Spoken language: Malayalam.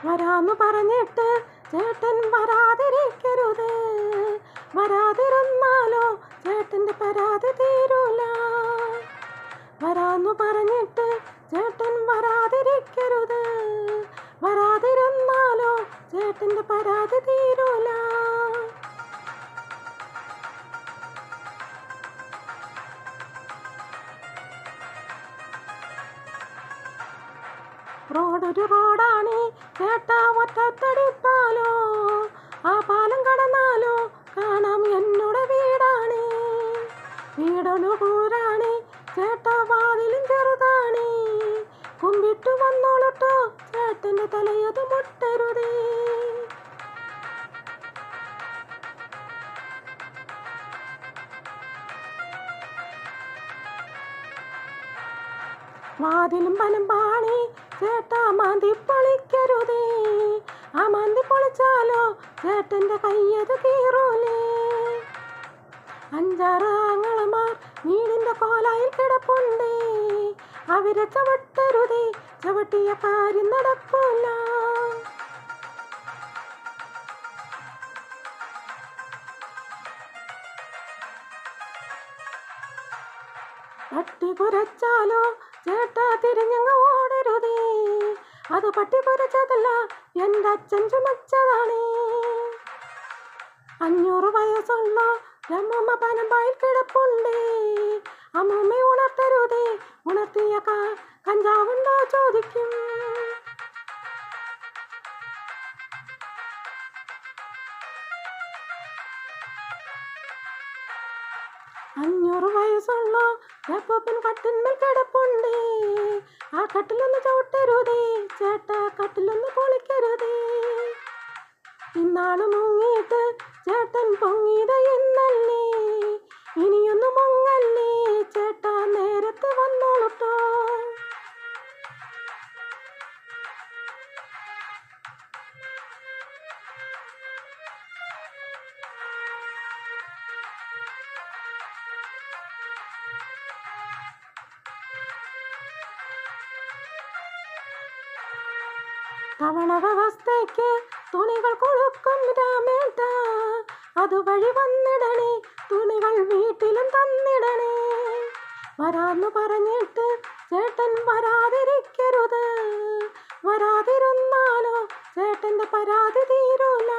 വരാന്നു പറഞ്ഞിട്ട് ചേട്ടൻ വരാതിരിക്കരുത്. വരാതിരുന്നാലോ ചേട്ടൻ്റെ പരാതി തീരൂല. വരാന്നു പറഞ്ഞിട്ട് ചേട്ടൻ വരാതിരിക്കരുത്. വരാതിരുന്നാലോ ചേട്ടൻ്റെ പരാതി തീരൂല. റോഡൊരു റോഡാണ് ചേട്ടാ, ഒറ്റത്തടിപ്പാലോ. ആ പാലം കടന്നാലോ കാണാം എന്നോട് വീടാണ്. വീടൊരു കൂരാണ് ചേട്ടാ, വാതിലും ചെറുതാണ്. കുമ്പിട്ടു വന്നോളട്ടോ ചേട്ടൻ്റെ തലയത് മുട്ടരുതേ. വാതിലും പനമ്പാണി ചേട്ടാ, മാന്തി പൊളിക്കരുതേ. ആ മാന്തി പൊളിച്ചാലോ ചേട്ടൻ്റെ കയ്യത് കീറൂലേ. 5-6 ആങ്ങളമാർ വീടിൻ്റെ കോലായിൽ കിടപ്പുണ്ട്. അവരെ ചവിട്ടരുതേ, ചവിട്ടിയ കാര്യം നടക്കൂല. പട്ടി കുരച്ചാലോ ചേട്ടാ, തിരിഞ്ഞങ്ങ് ഓടരുതേ. അത് പട്ടി കുരച്ചതല്ല, എൻ്റെ അച്ഛൻ ചുമച്ചതാണ്. 500 വയസ്സുള്ള അമ്മൂമ്മ പനമ്പായിൽ കിടപ്പുണ്ട്. അമ്മൂമ്മ ഉണർത്തരുതേ, ഉണർത്തിയ കഞ്ചാവുണ്ടോ ചോദിക്കും. 500 വയസ്സുള്ള അപ്പൂപ്പൻ കട്ടിന്മേൽ കിടപ്പുണ്ട്. ആ കട്ടിലൊന്ന് ചവിട്ടരുതേ ചേട്ടാ, കട്ടിലൊന്ന് പൊളിക്കരുതേ. ഇന്നാള് മുങ്ങിയിട്ട് ചേട്ടൻ പൊങ്ങിയത് എന്നല്ലേ. ഇനിയൊന്ന് മുങ്ങല്ലേ ചേട്ടാ, നേരത്തെ വന്നോളൂട്ടോ. തവണ വ്യവസ്ഥയ്ക്ക് തുണികൾ കൊടുക്കും രാമേട്ട. അതുവഴി വന്നിടണേ, തുണികൾ വീട്ടിലും തന്നിടണേ. വരാന്നു പറഞ്ഞിട്ട് ചേട്ടൻ വരാതിരിക്കരുത്. വരാതിരുന്നാലോ ചേട്ടൻ്റെ പരാതി തീരൂല.